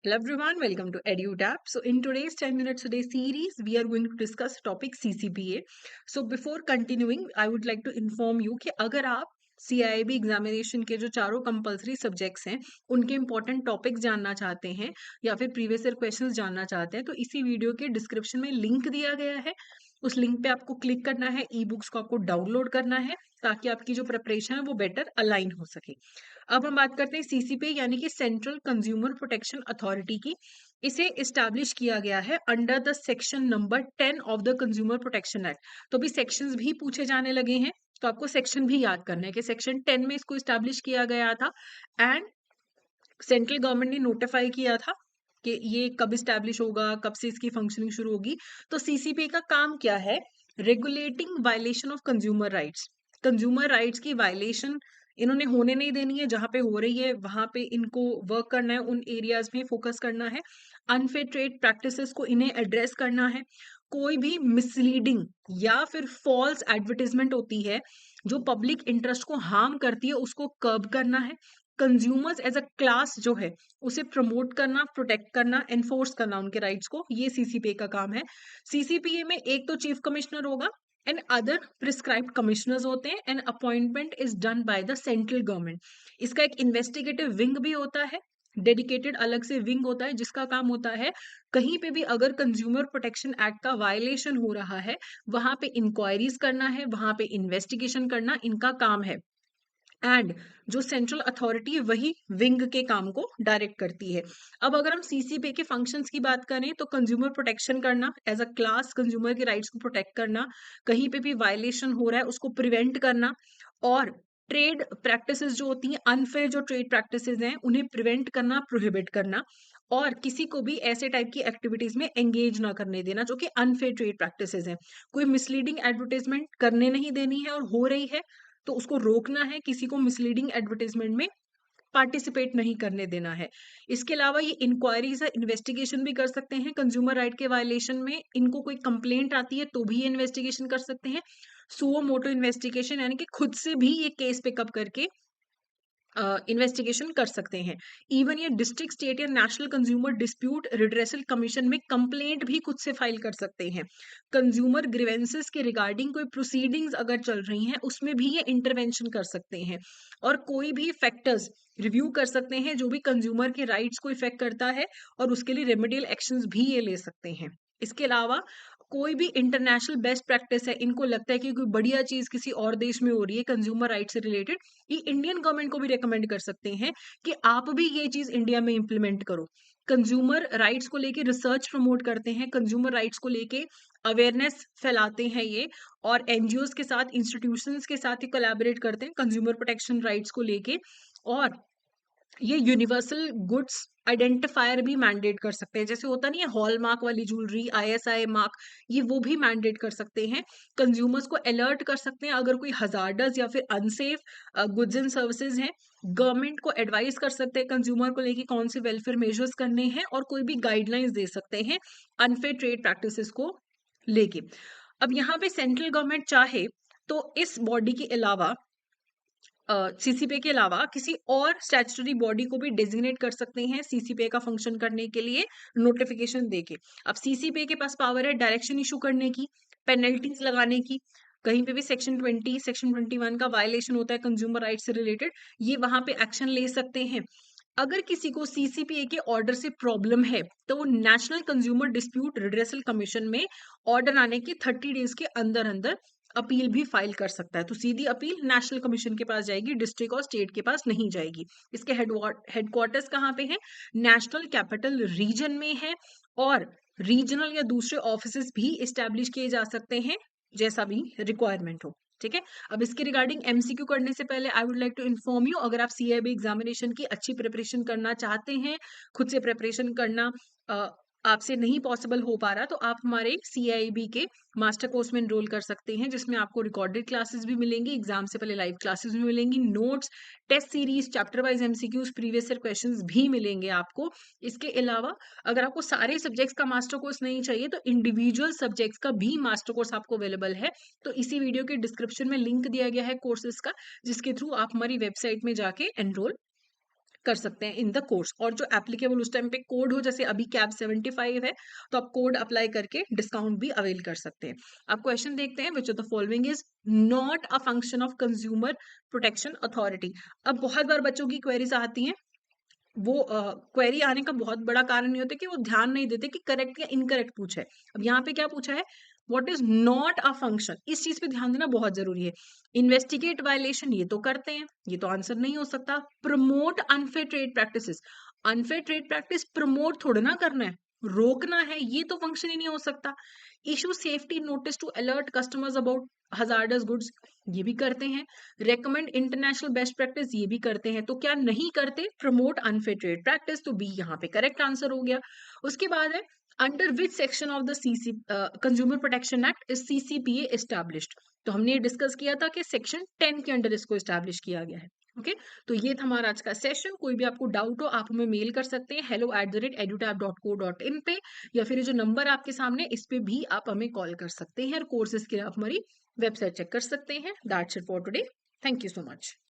Hello everyone, welcome to EduTap. So in today's 10 minutes a day series, we are going to discuss topic CCPA. So before continuing, I would like to inform you कि अगर आप CIB examination के जो चारों compulsory subjects हैं उनके important topics जानना चाहते हैं या फिर प्रीवियस ईयर क्वेश्चंस जानना चाहते हैं तो इसी वीडियो के डिस्क्रिप्शन में लिंक दिया गया है। उस लिंक पे आपको क्लिक करना है, ई बुक्स को आपको डाउनलोड करना है ताकि आपकी जो प्रिपरेशन है वो बेटर अलाइन हो सके। अब हम बात करते हैं सीसीपी यानी कि सेंट्रल कंज्यूमर प्रोटेक्शन अथॉरिटी की। इसे इस्टेब्लिश किया गया है under the section number 10 of the consumer protection act. तो अभी सेक्शंस भी पूछे जाने लगे हैं, तो आपको सेक्शन भी याद करना है कि सेक्शन 10 में इसको इस्टेब्लिश किया गया था एंड सेंट्रल गवर्नमेंट ने नोटिफाई किया था कि ये कब इस्टेब्लिश होगा, कब से इसकी फंक्शनिंग शुरू होगी। तो सीसीपी का काम क्या है? Regulating violation of consumer rights. Consumer rights की वायलेशन इन्होंने होने नहीं देनी है, जहां पे हो रही है वहां पे इनको वर्क करना है, उन एरियाज में फोकस करना है। अनफेयर ट्रेड प्रैक्टिसेस को इन्हें एड्रेस करना है। कोई भी मिसलीडिंग या फिर फॉल्स एडवर्टीजमेंट होती है जो पब्लिक इंटरेस्ट को हार्म करती है, उसको कर्ब करना है। कंज्यूमर्स एज अ क्लास जो है उसे प्रमोट करना, प्रोटेक्ट करना, एनफोर्स करना उनके राइट्स को, ये सीसीपीए का काम है। सीसीपीए में एक तो चीफ कमिश्नर होगा एंड अदर प्रिस्क्राइब्ड कमिश्नर्स होते हैं and appointment is done by the central government. इसका एक इन्वेस्टिगेटिव विंग भी होता है, डेडिकेटेड अलग से विंग होता है जिसका काम होता है कहीं पे भी अगर कंज्यूमर प्रोटेक्शन एक्ट का वायलेशन हो रहा है वहां पे इंक्वायरीज करना है, वहां पे इन्वेस्टिगेशन करना इनका काम है। एंड जो सेंट्रल अथॉरिटी है वही विंग के काम को डायरेक्ट करती है। अब अगर हम सीसीपी के फंक्शंस की बात करें तो कंज्यूमर प्रोटेक्शन करना, एज अ क्लास कंज्यूमर के राइट्स को प्रोटेक्ट करना, कहीं पे भी वायलेशन हो रहा है उसको प्रिवेंट करना, और ट्रेड प्रैक्टिसेस जो होती हैं, अनफेयर जो ट्रेड प्रैक्टिसेस हैं उन्हें प्रिवेंट करना, प्रोहिबिट करना, और किसी को भी ऐसे टाइप की एक्टिविटीज में एंगेज ना करने देना जो कि अनफेयर ट्रेड प्रैक्टिसेस हैं। कोई मिसलीडिंग एडवर्टाइजमेंट करने नहीं देनी है और हो रही है तो उसको रोकना है, किसी को मिसलीडिंग एडवर्टाइजमेंट में पार्टिसिपेट नहीं करने देना है। इसके अलावा ये इंक्वायरीज है, इन्वेस्टिगेशन भी कर सकते हैं कंज्यूमर राइट के वायलेशन में। इनको कोई कंप्लेंट आती है तो भी ये इन्वेस्टिगेशन कर सकते हैं। सुओ मोटो इन्वेस्टिगेशन यानी कि खुद से भी ये केस पिकअप करके इन्वेस्टिगेशन कर सकते हैं। इवन ये डिस्ट्रिक्ट, स्टेट या national consumer dispute redressal commission में कंप्लेंट भी खुद से फाइल कर सकते हैं। कंज्यूमर ग्रीवेंसेस के रिगार्डिंग कोई प्रोसीडिंग्स अगर चल रही हैं उसमें भी ये इंटरवेंशन कर सकते हैं, और कोई भी फैक्टर्स रिव्यू कर सकते हैं जो भी कंज्यूमर के राइट्स को इफेक्ट करता है, और उसके लिए रेमेडियल एक्शंस भी ये ले सकते हैं। इसके अलावा कोई भी इंटरनेशनल बेस्ट प्रैक्टिस है, इनको लगता है कि कोई बढ़िया चीज किसी और देश में हो रही है कंज्यूमर राइट से रिलेटेड, ये इंडियन गवर्नमेंट को भी रेकमेंड कर सकते हैं कि आप भी ये चीज इंडिया में इंप्लीमेंट करो। कंज्यूमर राइट्स को लेके रिसर्च प्रमोट करते हैं, कंज्यूमर राइट्स को लेके अवेयरनेस फैलाते हैं ये, और एनजीओज के साथ, इंस्टीट्यूशंस के साथ ये कोलैबोरेट करते हैं कंज्यूमर प्रोटेक्शन राइट्स को लेके। और ये यूनिवर्सल गुड्स आइडेंटिफायर भी मैंडेट कर सकते हैं, जैसे होता नहीं है हॉलमार्क वाली ज्वेलरी, आईएसआई मार्क, ये वो भी मैंडेट कर सकते हैं। कंज्यूमर्स को अलर्ट कर सकते हैं अगर कोई हजार्डस या फिर अनसेफ गुड्स एंड सर्विसेज हैं। गवर्नमेंट को एडवाइस कर सकते हैं कंज्यूमर को लेके कौन से वेलफेयर मेजर्स करने हैं, और कोई भी गाइडलाइंस दे सकते हैं अनफेयर ट्रेड प्रैक्टिसेस को लेके। अब यहाँ पे सेंट्रल गवर्नमेंट चाहे तो इस बॉडी के अलावा, सीसीपीए के अलावा किसी और स्टैट्यूटरी बॉडी को भी डेजिग्नेट कर सकते हैं सीसीपीए का फंक्शन करने के लिए, नोटिफिकेशन देके। अब सीसीपीए के पास पावर है डायरेक्शन इशू करने की, पेनल्टीज लगाने की। कहीं पे भी सेक्शन 20, सेक्शन 21 का वायलेशन होता है कंज्यूमर राइट से रिलेटेड, ये वहां पे एक्शन ले सकते हैं। अगर किसी को सीसीपीए के ऑर्डर से प्रॉब्लम है तो वो national consumer dispute redressal commission में ऑर्डर आने के 30 डेज के अंदर अंदर अपील भी फाइल कर सकता है। तो सीधी अपील नेशनल कमीशन के पास जाएगी, डिस्ट्रिक्ट और स्टेट के पास नहीं जाएगी। इसके हेडक्वार्टर्स कहाँ पे है? नेशनल कैपिटल रीजन में है, और रीजनल या दूसरे ऑफिस भी इस्टेब्लिश किए जा सकते हैं जैसा भी रिक्वायरमेंट हो। ठीक है। अब इसके रिगार्डिंग एमसीक्यू करने से पहले I would like to inform you, अगर आप सीआईबी एग्जामिनेशन की अच्छी प्रिपरेशन करना चाहते हैं, खुद से प्रिपरेशन करना आपसे नहीं पॉसिबल हो पा रहा, तो आप हमारे सीआईबी के मास्टर कोर्स में एनरोल कर सकते हैं, जिसमें आपको रिकॉर्डेड क्लासेस भी मिलेंगी, एग्जाम से पहले लाइव क्लासेस भी मिलेंगी, notes, test series, chapter wise MCQs, previous year questions भी मिलेंगे आपको। इसके अलावा अगर आपको सारे सब्जेक्ट्स का मास्टर कोर्स नहीं चाहिए तो इंडिविजुअल सब्जेक्ट्स का भी मास्टर कोर्स आपको अवेलेबल है। तो इसी वीडियो के डिस्क्रिप्शन में लिंक दिया गया है कोर्सेज का, जिसके थ्रू आप हमारी वेबसाइट में जाके एनरोल कर सकते हैं इन द कोर्स। और जो एप्लीकेबल उस टाइम पे कोड हो, जैसे अभी कैब 75 है तो आप कोड अप्लाई करके डिस्काउंट भी अवेल कर सकते हैं। अब क्वेश्चन देखते हैं, which of the following is not a function of consumer protection authority. अब बहुत बार बच्चों की क्वेरीज आती हैं, वो क्वेरी आने का बहुत बड़ा कारण ये होता है कि वो ध्यान नहीं देते कि करेक्ट या इनकरेक्ट पूछा है। अब यहाँ पे क्या पूछा है, what is not a function, इस चीज पे ध्यान देना बहुत जरूरी है। इन्वेस्टिगेट वायलेशन ये तो करते हैं, ये तो आंसर नहीं हो सकता। Promote unfair trade practices, unfair trade practice promote थोड़ा ना करना है, रोकना है, ये तो फंक्शन ही नहीं हो सकता। Issue safety notice to alert customers about hazardous goods, ये भी करते हैं। रेकमेंड इंटरनेशनल बेस्ट प्रैक्टिस, ये भी करते हैं। तो क्या नहीं करते, प्रमोट अनफेयर ट्रेड प्रैक्टिस, तो बी यहाँ पे करेक्ट आंसर हो गया। उसके बाद है, under which section of the CC consumer protection act is CCPA established. तो हमने ये डिस्कस किया था कि सेक्शन 10 के अंडर इसको एस्टैब्लिश किया गया है। ओके, तो ये था हमारा आज का सेशन। कोई भी आपको डाउट हो आप हमें मेल कर सकते हैं hello@edutab.co.in पे, या फिर ये जो नंबर आपके सामने इस पे भी आप हमें कॉल कर सकते हैं। और कोर्सेज के लिए आप हमारी वेबसाइट चेक कर सकते हैं। That's it for today, thank you so much.